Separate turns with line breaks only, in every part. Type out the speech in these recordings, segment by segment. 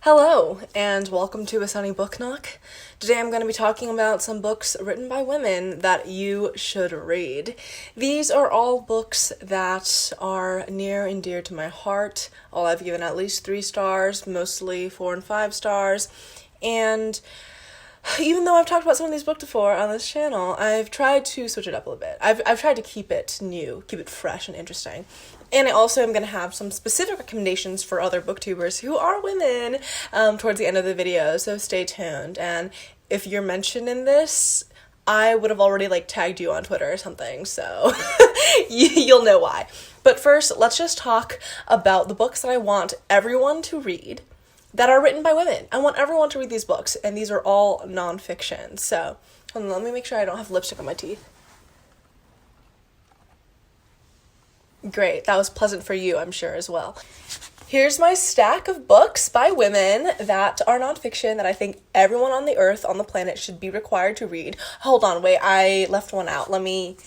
Hello, and welcome to a Sunny Book Knock. Today I'm going to be talking about some books written by women that you should read. These are all books that are near and dear to my heart. All I've given at least 3 stars, mostly 4 and 5 stars, and even though I've talked about some of these books before on this channel, I've tried to switch it up a little bit. I've tried to keep it new, keep it fresh and interesting. And I also am going to have some specific recommendations for other booktubers who are women towards the end of the video, so stay tuned. And if you're mentioned in this, I would have already tagged you on Twitter or something, so you'll know why. But first, let's just talk about the books that I want everyone to read that are written by women. I want everyone to read these books, and these are all nonfiction. So, hold on, let me make sure I don't have lipstick on my teeth. Great, that was pleasant for you, I'm sure, as well. Here's my stack of books by women that are nonfiction that I think everyone on the earth, on the planet, should be required to read. Hold on, wait, I left one out. Let me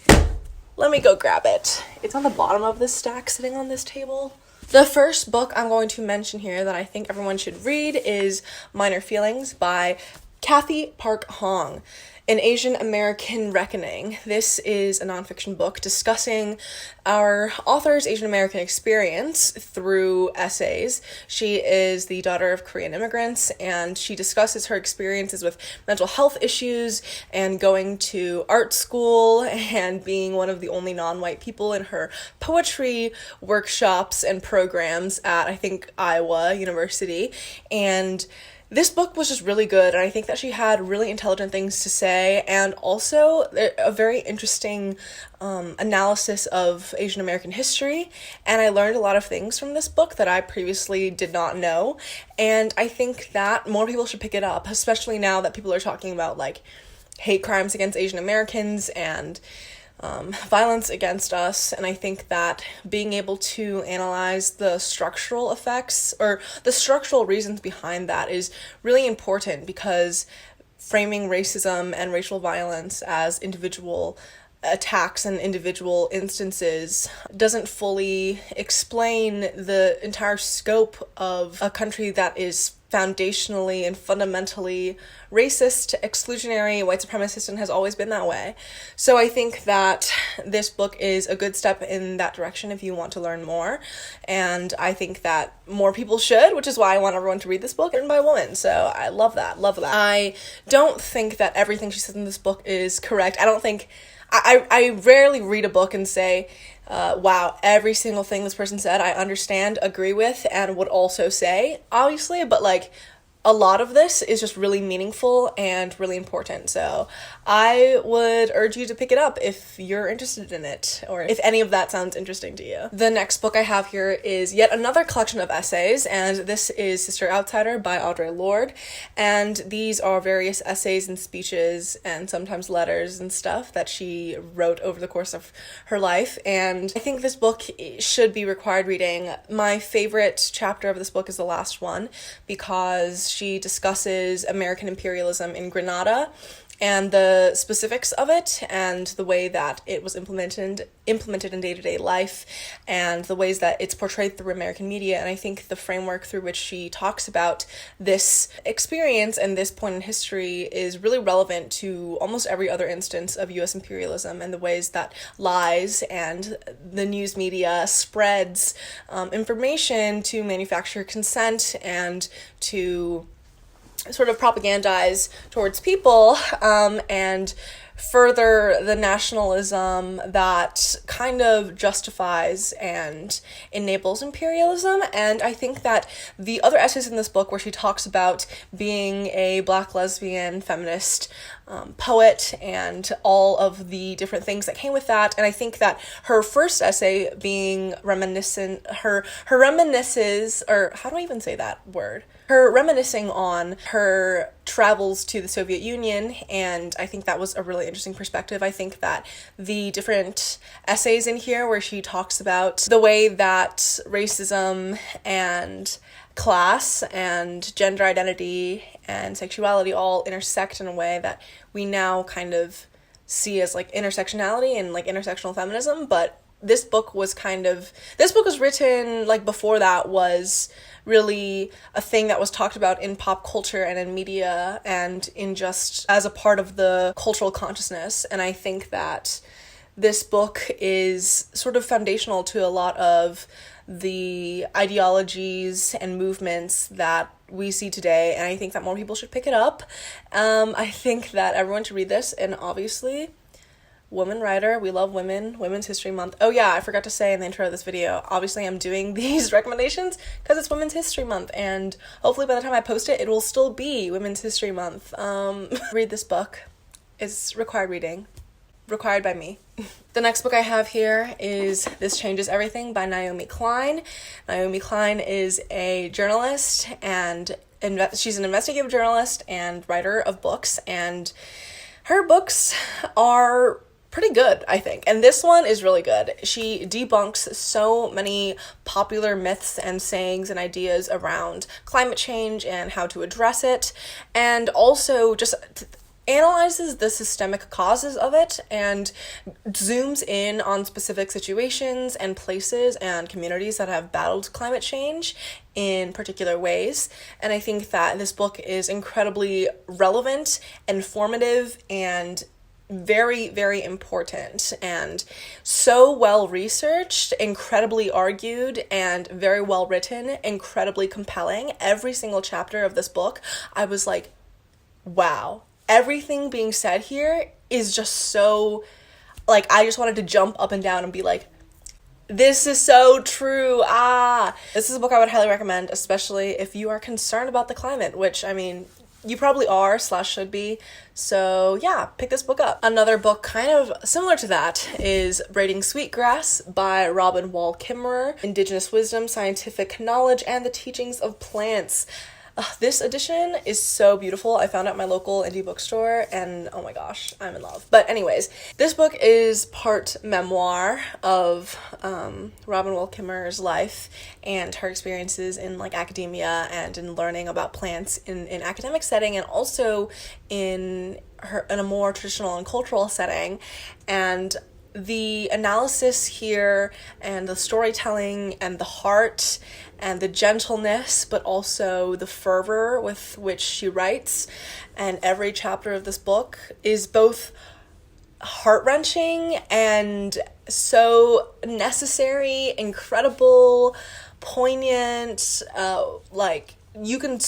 go grab it. It's on the bottom of this stack sitting on this table. The first book I'm going to mention here that I think everyone should read is Minor Feelings by Kathy Park Hong, An Asian American Reckoning. This is a nonfiction book discussing our author's Asian American experience through essays. She is the daughter of Korean immigrants, and she discusses her experiences with mental health issues and going to art school and being one of the only non-white people in her poetry workshops and programs at, I think, Iowa University. And this book was just really good, and I think that she had really intelligent things to say, and also a very interesting analysis of Asian American history, and I learned a lot of things from this book that I previously did not know, and I think that more people should pick it up, especially now that people are talking about, hate crimes against Asian Americans and violence against us, and I think that being able to analyze the structural effects or the structural reasons behind that is really important, because framing racism and racial violence as individual attacks and individual instances doesn't fully explain the entire scope of a country that is foundationally and fundamentally racist, exclusionary, white supremacist, and has always been that way. So I think that this book is a good step in that direction if you want to learn more, and I think that more people should, which is why I want everyone to read this book, written by a woman. So I love that. I don't think that everything she says in this book is correct. I rarely read a book and say, wow, every single thing this person said I understand, agree with, and would also say, obviously, but a lot of this is just really meaningful and really important. So I would urge you to pick it up if you're interested in it, or if any of that sounds interesting to you. The next book I have here is yet another collection of essays, and this is Sister Outsider by Audre Lorde, and these are various essays and speeches and sometimes letters and stuff that she wrote over the course of her life, and I think this book should be required reading. My favorite chapter of this book is the last one, because she discusses American imperialism in Grenada and the specifics of it, and the way that it was implemented in day-to-day life, and the ways that it's portrayed through American media. And I think the framework through which she talks about this experience and this point in history is really relevant to almost every other instance of US imperialism, and the ways that lies and the news media spreads information to manufacture consent and to sort of propagandize towards people, and further the nationalism that kind of justifies and enables imperialism. And I think that the other essays in this book, where she talks about being a Black lesbian feminist poet and all of the different things that came with that, and I think that her first essay being reminiscent, her reminisces, or how do I even say that word? Her reminiscing on her travels to the Soviet Union, and I think that was a really interesting perspective. I think that the different essays in here where she talks about the way that racism and class and gender identity and sexuality all intersect in a way that we now kind of see as intersectionality and intersectional feminism, but this book was written before that was really a thing that was talked about in pop culture and in media and in just as a part of the cultural consciousness. And I think that this book is sort of foundational to a lot of the ideologies and movements that we see today, and I think that more people should pick it up. I think that everyone should read this, and obviously, woman writer, we love women, Women's History Month. Oh yeah, I forgot to say in the intro of this video, obviously I'm doing these recommendations because it's Women's History Month, and hopefully by the time I post it, it will still be Women's History Month. Read this book. It's required reading. Required by me. The next book I have here is This Changes Everything by Naomi Klein. Naomi Klein is a journalist, and she's an investigative journalist and writer of books, and her books are pretty good, I think. And this one is really good. She debunks so many popular myths and sayings and ideas around climate change and how to address it, and also just analyzes the systemic causes of it and zooms in on specific situations and places and communities that have battled climate change in particular ways. And I think that this book is incredibly relevant, informative, and very, very important, and so well researched, incredibly argued, and very well written, incredibly compelling. Every single chapter of this book, I was like, wow. Everything being said here is just so, like, I just wanted to jump up and down and be like, this is so true. This is a book I would highly recommend, especially if you are concerned about the climate, which, I mean, you probably are / should be. So yeah, pick this book up. Another book kind of similar to that is Braiding Sweetgrass by Robin Wall Kimmerer, Indigenous Wisdom, Scientific Knowledge, and the Teachings of Plants. This edition is so beautiful. I found it at my local indie bookstore, and oh my gosh, I'm in love. But anyways, this book is part memoir of Robin Wall Kimmerer's life and her experiences in like academia and in learning about plants in academic setting, and also in a more traditional and cultural setting. And the analysis here and the storytelling and the heart and the gentleness, but also the fervor with which she writes, and every chapter of this book is both heart-wrenching and so necessary, incredible, poignant, like you can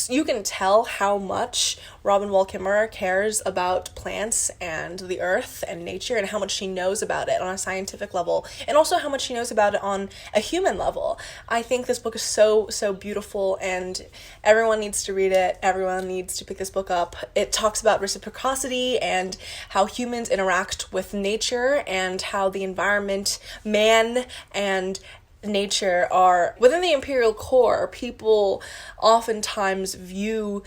tell how much Robin Wall Kimmerer cares about plants and the earth and nature, and how much she knows about it on a scientific level, and also how much she knows about it on a human level. I think this book is so beautiful, and everyone needs to read it. Everyone needs to pick this book up. It talks about reciprocity and how humans interact with nature, and how the environment, man, and nature are within the imperial core. People oftentimes view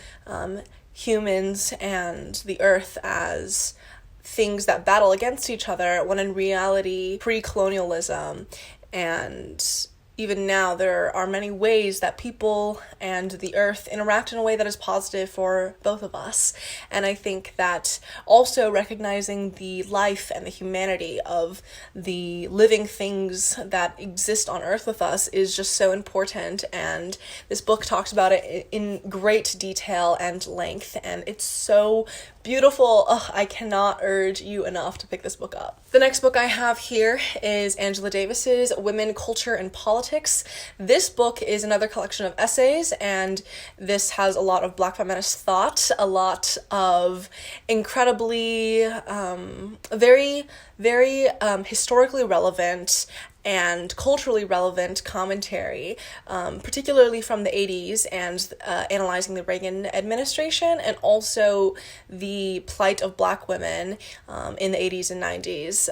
humans and the earth as things that battle against each other, when in reality, pre-colonialism and even now, there are many ways that people and the earth interact in a way that is positive for both of us. And I think that also recognizing the life and the humanity of the living things that exist on earth with us is just so important. And this book talks about it in great detail and length, and it's so beautiful. I cannot urge you enough to pick this book up. The next book I have here is Angela Davis's Women, Culture, and Politics. This book is another collection of essays, and this has a lot of Black feminist thought, a lot of incredibly, very historically relevant and culturally relevant commentary, particularly from the 80s, and analyzing the Reagan administration, and also the plight of Black women in the 80s and 90s.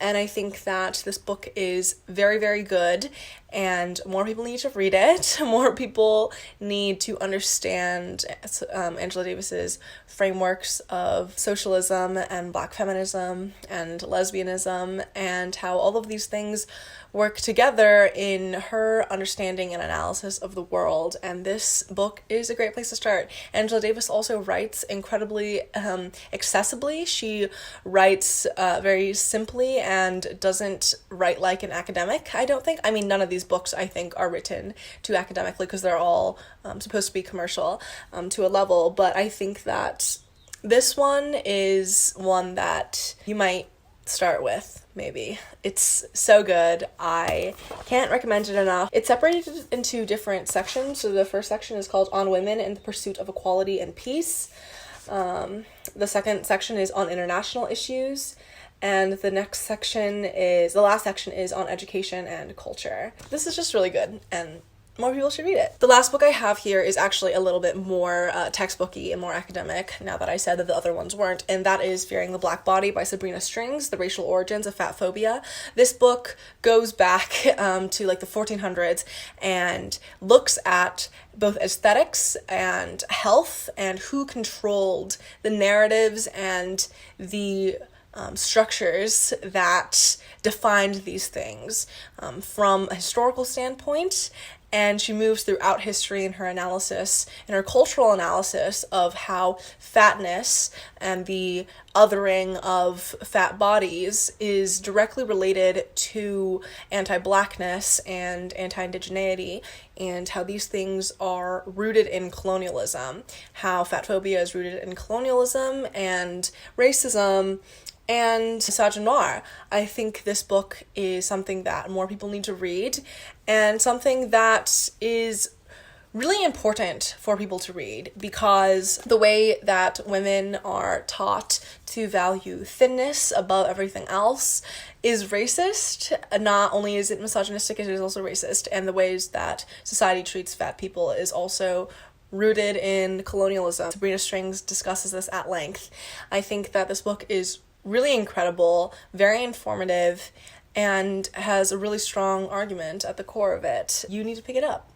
And I think that this book is very good, and more people need to read it. More people need to understand Angela Davis's frameworks of socialism and Black feminism and lesbianism, and how all of these things work together in her understanding and analysis of the world. And this book is a great place to start. Angela Davis also writes incredibly accessibly. She writes very simply and doesn't write like an academic, I don't think. I mean, none of these books, I think, are written too academically because they're all supposed to be commercial to a level. But I think that this one is one that you might start with, maybe. It's so good. I can't recommend it enough. It's separated into different sections. So the first section is called On Women in the Pursuit of Equality and Peace. The second section is on international issues. And the last section is on education and culture. This is just really good, and more people should read it. The last book I have here is actually a little bit more textbooky and more academic, now that I said that the other ones weren't, and that is Fearing the Black Body by Sabrina Strings, The Racial Origins of Fat Phobia. This book goes back to like the 1400s and looks at both aesthetics and health and who controlled the narratives and the structures that defined these things from a historical standpoint. And she moves throughout history in her analysis, in her cultural analysis of how fatness and the othering of fat bodies is directly related to anti-blackness and anti-indigeneity, and how these things are rooted in colonialism, how fat phobia is rooted in colonialism and racism and misogynoir. I think this book is something that more people need to read, and something that is really important for people to read, because the way that women are taught to value thinness above everything else is racist. Not only is it misogynistic, it is also racist, and the ways that society treats fat people is also rooted in colonialism. Sabrina Strings discusses this at length. I think that this book is really incredible, very informative, and has a really strong argument at the core of it. You need to pick it up.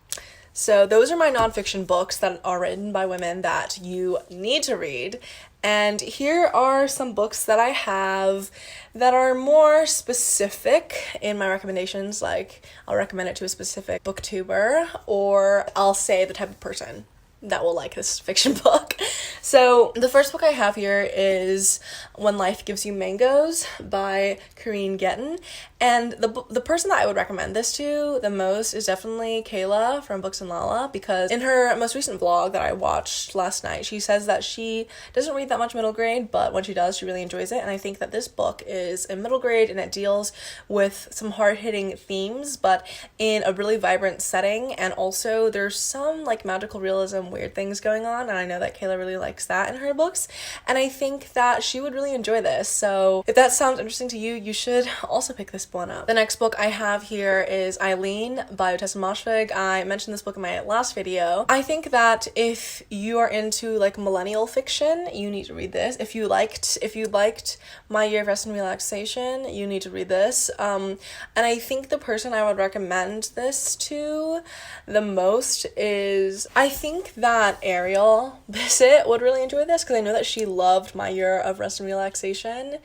So those are my nonfiction books that are written by women that you need to read. And here are some books that I have that are more specific in my recommendations, like I'll recommend it to a specific booktuber, or I'll say the type of person that will like this fiction book. So the first book I have here is When Life Gives You Mangoes by Corinne Getton. And the person that I would recommend this to the most is definitely Kayla from Books and Lala, because in her most recent vlog that I watched last night, she says that she doesn't read that much middle grade, but when she does, she really enjoys it. And I think that this book is in middle grade, and it deals with some hard-hitting themes, but in a really vibrant setting. And also there's some like magical realism, weird things going on, and I know that Kayla really likes that in her books, and I think that she would really enjoy this. So if that sounds interesting to you, you should also pick this one up. The next book I have here is Eileen by Tessa Moshfegh. I mentioned this book in my last video. I think that if you are into like millennial fiction, you need to read this. If you liked My Year of Rest and Relaxation, you need to read this. And I think the person I would recommend this to the most is, I think that Ariel Bissett would really enjoy this, because I know that she loved My Year of Rest and Relaxation,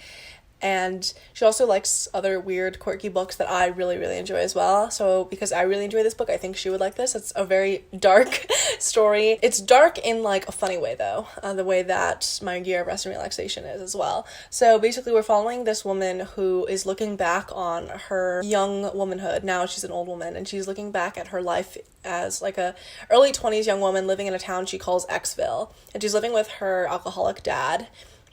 and she also likes other weird, quirky books that I really, really enjoy as well. So because I really enjoy this book, I think she would like this. It's a very dark story. It's dark in like a funny way though, the way that My Year of Rest and Relaxation is as well. So basically we're following this woman who is looking back on her young womanhood. Now she's an old woman, and she's looking back at her life as like a early 20s young woman living in a town she calls Xville. And she's living with her alcoholic dad,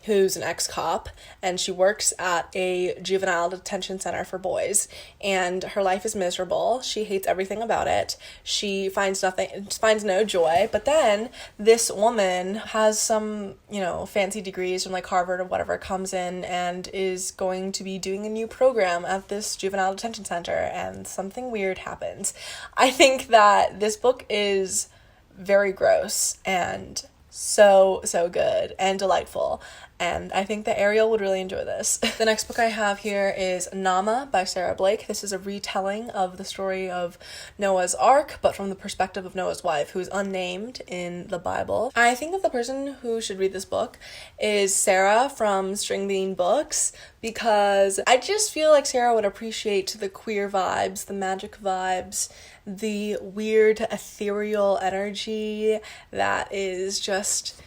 who's an ex-cop, and she works at a juvenile detention center for boys, and her life is miserable. She hates everything about it. She finds no joy. But then this woman has some, fancy degrees from like Harvard or whatever, comes in and is going to be doing a new program at this juvenile detention center, and something weird happens. I think that this book is very gross and so good and delightful, and I think that Ariel would really enjoy this. The next book I have here is Nama by Sarah Blake. This is a retelling of the story of Noah's Ark, but from the perspective of Noah's wife, who's unnamed in the Bible. I think that the person who should read this book is Sarah from String Bean Books, because I just feel like Sarah would appreciate the queer vibes, the magic vibes, the weird ethereal energy that is just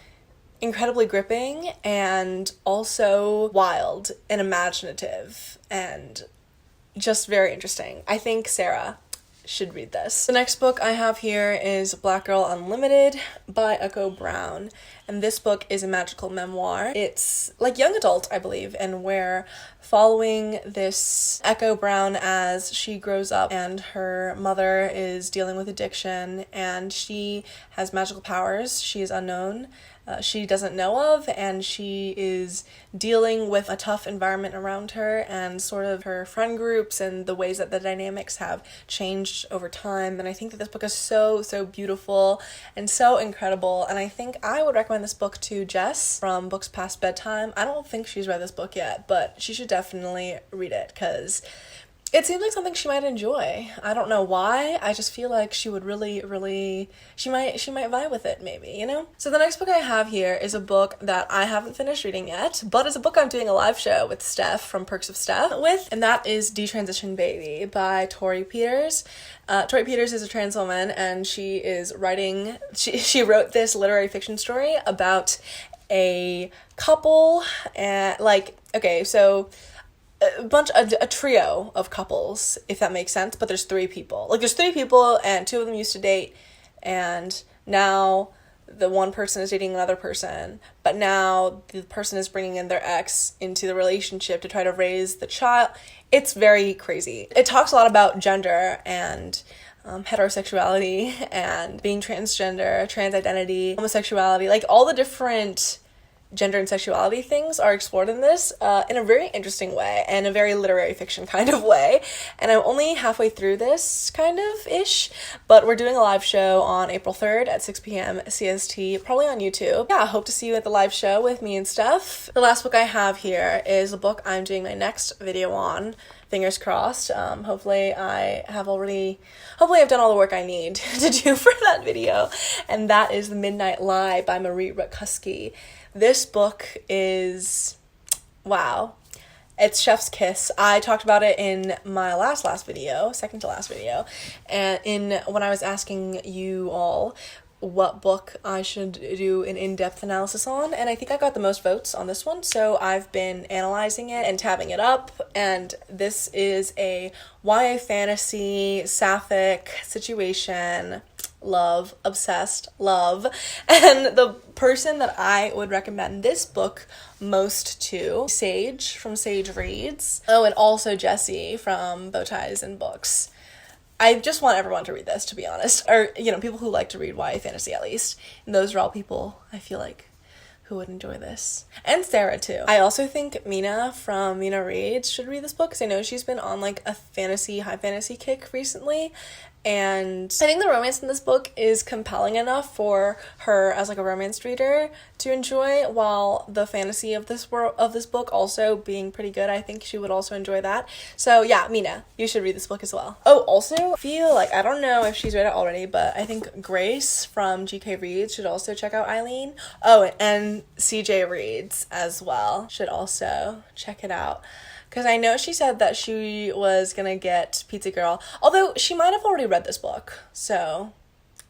incredibly gripping and also wild and imaginative and just very interesting. I think Sarah should read this. The next book I have here is Black Girl Unlimited by Echo Brown. And this book is a magical memoir. It's like young adult, I believe, and we're following this Echo Brown as she grows up and her mother is dealing with addiction and she has magical powers. She is unknown. She doesn't know of, and she is dealing with a tough environment around her and sort of her friend groups and the ways that the dynamics have changed over time. And I think that this book is so beautiful and so incredible, and I think I would recommend this book to Jess from Books Past Bedtime. I don't think she's read this book yet, but she should definitely read it because it seems like something she might enjoy. I don't know why. I just feel like she would really she might vibe with it, maybe, you know? So the next book I have here is a book that I haven't finished reading yet, but it's a book I'm doing a live show with Steph from Perks of Steph with, and that is Detransition Baby by Tori Peters. Tori Peters is a trans woman, and she is writing, she wrote this literary fiction story about a couple, and a trio of couples, if that makes sense, but there's three people. Like, there's three people, and two of them used to date, and now the one person is dating another person, but now the person is bringing in their ex into the relationship to try to raise the child. It's very crazy. It talks a lot about gender and heterosexuality and being transgender, trans identity, homosexuality, like all the different gender and sexuality things are explored in this in a very interesting way and a very literary fiction kind of way. And I'm only halfway through this kind of ish, but we're doing a live show on April 3rd at 6 p.m. CST, probably on YouTube. Yeah, I hope to see you at the live show with me and Steph. The last book I have here is a book I'm doing my next video on. Fingers crossed. Hopefully I've done all the work I need to do for that video. And that is The Midnight Lie by Marie Rakuski. This book is, wow, it's chef's kiss. I talked about it in my last video, second to last video, and when I was asking you all what book I should do an in-depth analysis on, and I think I got the most votes on this one, so I've been analyzing it and tabbing it up, and this is a YA fantasy, sapphic situation, love, obsessed, love, and the person that I would recommend this book most to, Sage from Sage Reads, and also Jessie from Bowties and Books. I just want everyone to read this, to be honest, or, you know, people who like to read YA fantasy at least, and those are all people I feel like who would enjoy this. And Sarah too. I also think Mina from Mina Reads should read this book because I know she's been on like a high fantasy kick recently, and I think the romance in this book is compelling enough for her as like a romance reader to enjoy, while the fantasy of this book also being pretty good. I think she would also enjoy that. So yeah, Mina, you should read this book as well. Oh, also, I don't know if she's read it already, but I think Grace from GK Reads should also check out Eileen. Oh, and CJ Reads as well should also check it out. Because I know she said that she was gonna get Pizza Girl, although she might have already read this book, so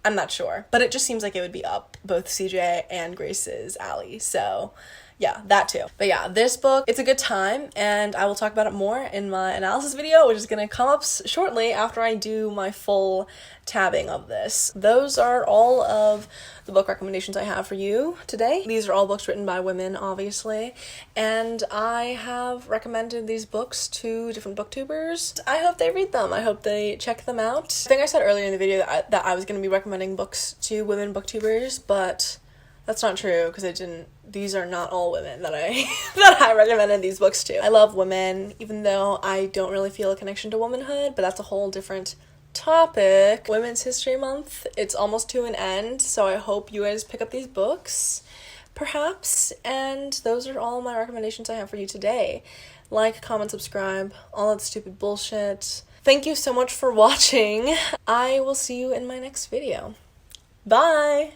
I'm not sure. But it just seems like it would be up both CJ and Grace's alley, so yeah, that too. But yeah, this book, it's a good time, and I will talk about it more in my analysis video, which is gonna come up shortly after I do my full tabbing of this. Those are all of the book recommendations I have for you today. These are all books written by women, obviously, and I have recommended these books to different booktubers. I hope they read them. I hope they check them out. I think I said earlier in the video that I was going to be recommending books to women booktubers, but that's not true because these are not all women that I recommended these books to. I love women, even though I don't really feel a connection to womanhood, but that's a whole different topic. Women's History Month, it's almost to an end, so I hope you guys pick up these books, perhaps, and those are all my recommendations I have for you today. Like, comment, subscribe, all that stupid bullshit. Thank you so much for watching. I will see you in my next video. Bye!